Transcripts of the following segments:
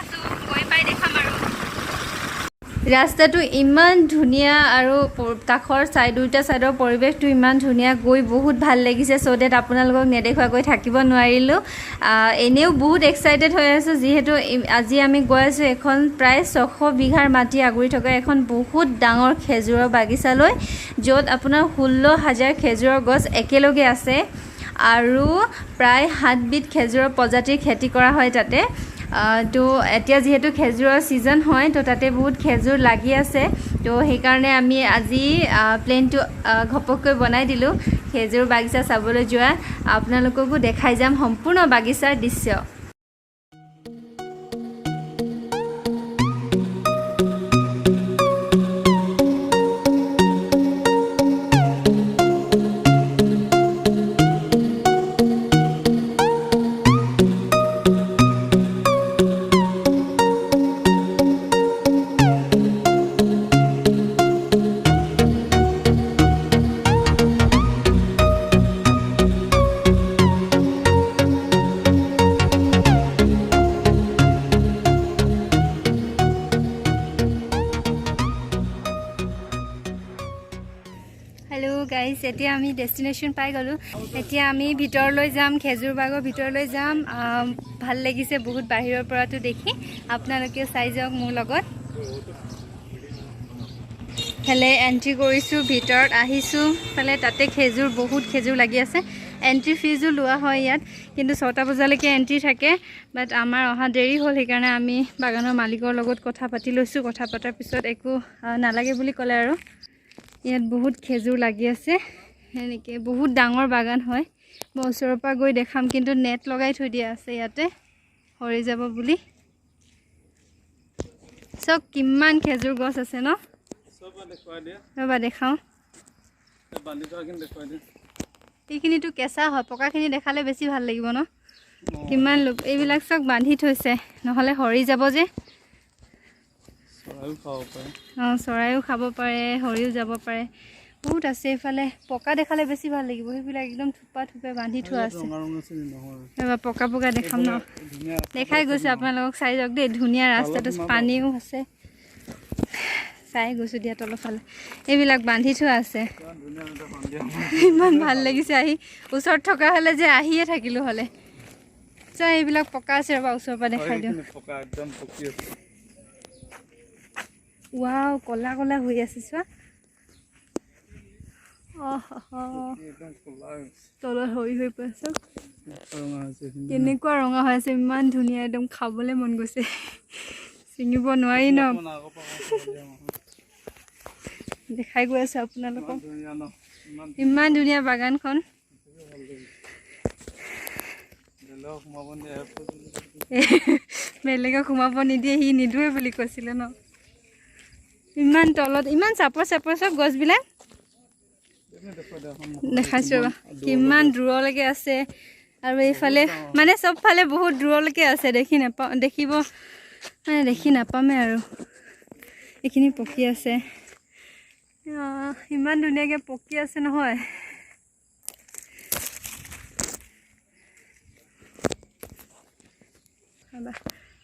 আছো গৈ পাই দেখাম আৰু ৰাস্তাটো ইমান ধুনীয়া আৰু কাখৰ দুইটা সাইডৰ পৰিৱেশটো ইমান ধুনীয়া গৈ বহুত ভাল লাগিছে সো দ্যাট আপোনালোকক নেদেখুৱাকৈ থাকিব নোৱাৰিলোঁ এনেও বহুত এক্সাইটেড হৈ আছো যিহেতু আজি আমি গৈ আছো এখন প্ৰায় 600 বিঘাৰ মাটি আগুৰি থকা এখন বহুত ডাঙৰ খেজুৰৰ বাগিচালৈ য'ত আপোনাৰ 16,000 খেজুৰৰ গছ একেলগে আছে আৰু প্ৰায় 7 বিধ খেজুৰৰ প্ৰজাতিৰ খেতি কৰা হয় তাতে তো এতিয়া যেহেতু খেজুৰৰ সিজন হয় তো তাতে বহুত খেজুৰ লাগি আছে তো সেইকাৰণে আমি আজি প্লেনটো ঘপককৈ বনাই দিলোঁ খেজুৰ বাগিচা চাবলৈ যোৱা আপোনালোককো দেখাই যাম সম্পূৰ্ণ বাগিচাৰ দৃশ্য हेलो गाइस এতিয়া আমি ডেস্টিনেশন পাই গলো এতিয়া আমি ভিতৰলৈ যাম খেজুৰ বাগৰ ভিতৰলৈ যাম ভাল লাগিছে বহুত বাহিৰৰ পৰাটো দেখি আপোনালোকে চাই যাওক মোৰ লগত হেলে এন্ট্ৰি কৰিছো ভিতৰত আহিছো ফলে তাতে খেজুৰ বহুত খেজুৰ লাগি আছে এন্ট্ৰি ফিজো লোৱা হয় ইয়াত কিন্তু 6টা বজালৈকে এন্ট্ৰি থাকে বাট আমাৰ অহা দেৰি হ'ল সেইকাৰণে আমি বাগানৰ মালিকৰ লগত কথা পাতি লৈছো কথা পতাৰ পিছত একো নালাগে বুলি ক'লে আৰু ইয়াত বহুত খেজুৰ লাগি আছে এনেকে বহুত ডাঙৰ বাগান হয় মই ওচৰৰ পৰা গৈ দেখাম কিন্তু নেট লগাই থৈ দিয়া আছে ইয়াতে হৰি যাব বুলি সব কিমান খেজুৰ গছ আছে ন সব দেখুৱাই দিয়া ৰবা দেখাও বান্ধি থোৱাখিনি দেখুৱাই দিয়া এইখিনিটো কেঁচা হয় পকাখিনি দেখালে বেছি ভাল লাগিব ন কিমান লোক এইবিলাক সব বান্ধি থৈছে নহলে হৰি যাব যে চৰাইও খাব পাৰে হৰিও যাব পাৰে বহুত আছে এফালে পকা দেখালে বেছি ভাল লাগিব সেইবিলাক একদম থুপা থুপে বান্ধি থোৱা আছে এবাৰ পকা পকা দেখাম ন দেখাই গৈছে আপোনালোকক চাই যাওক দেই ধুনীয়া ৰাস্তাটো পানীও আছে চাই গৈছো দিয়া তলফালে এইবিলাক বান্ধি থোৱা আছে ইমান ভাল লাগিছে আহি ওচৰত থকা হলে যে আহিয়ে থাকিলো হলে চাই এইবিলাক পকা আছে ৰবা ওচৰৰ পৰা দেখাই দিওঁ পকা একদম পকি আছে वाव কলা কলা হৈ আছে চোৱা তলত হৈ হৈ পাইছে কেনেকুৱা ৰঙা হৈ আছে ইমান ধুনীয়া একদম খাবলৈ মন গৈছে চিঙিব নোৱাৰি ন দেখাই গৈ আছে আপোনালোকক ইমান ধুনীয়া বাগানখন বেলেগক সোমাব নিদিয়ে সি নিদুৱে বুলি কৈছিলে ন ইমান তলত ইমান চাপৰ চাপৰ সব গছবিলাক দেখাইছো কিমান দূৰলৈকে আছে আৰু এইফালে মানে সব ফালে বহুত দূৰলৈকে আছে দেখিব মানে দেখি নাপামে আৰু এইখিনি পকি আছে ইমান ধুনীয়াকৈ পকি আছে নহয়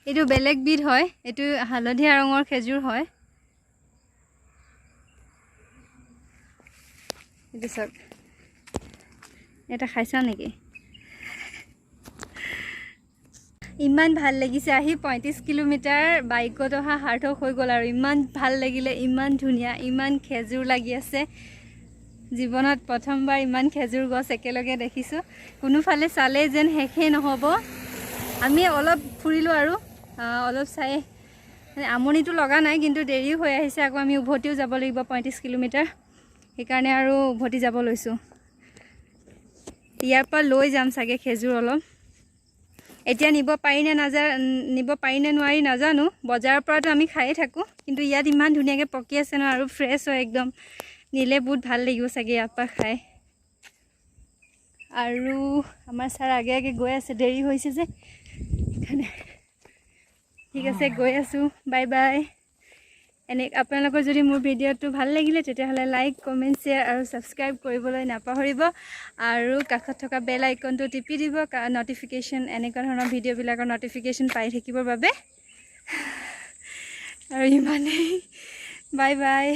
এইটো বেলেগ বিধ হয় এইটো হালধীয়া ৰঙৰ খেজুৰ হয় এটা খাইছা নেকি ইমান ভাল লাগিছে আহি 35 কিলোমিটাৰ বাইকত অহা হাৰ্থক হৈ গ'ল আৰু ইমান ভাল লাগিলে ইমান ধুনীয়া ইমান খেজুৰ লাগি আছে জীৱনত প্ৰথমবাৰ ইমান খেজুৰ গছ একেলগে দেখিছো কোনোফালে চালে যেন শেষে নহব আমি অলপ ফুৰিলো আৰু অলপ চাই আমনিটো লগা নাই কিন্তু দেৰি হৈ আহিছে আকৌ আমি উভতিও যাব লাগিব 35 কিলোমিটাৰ সেইকাৰণে আৰু উভতি যাব লৈছো ইয়াৰ পৰা লৈ যাম চাগে খেজুৰ অলপ এতিয়া নিব পাৰি নে নোৱাৰি নাজানো বজাৰৰ পৰাটো আমি খাইয়ে থাকো কিন্তু ইয়াত ইমান ধুনীয়াকৈ পকি আছে ন আৰু ফ্ৰেছ হয় একদম নিলে বহুত ভাল লাগিব চাগে ইয়াৰ পৰা খাই আৰু আমাৰ ছাৰ আগে আগে গৈ আছে দেৰি হৈছে যে ঠিক আছে গৈ আছো বাই বাই এনে আপোনালোকৰ যদি মোৰ ভিডিঅ'টো ভাল লাগিলে তেতিয়াহ'লে লাইক কমেন্ট শ্বেয়াৰ আৰু সাবস্ক্ৰাইব কৰিবলৈ নাপাহৰিব আৰু কাষত থকা বেল আইকনটো টিপি দিব নটিফিকেশ্যন এনেকুৱা ধৰণৰ ভিডিঅ'বিলাকৰ নটিফিকেশ্যন পাই থাকিবৰ বাবে আৰু ইমানেই বাই বাই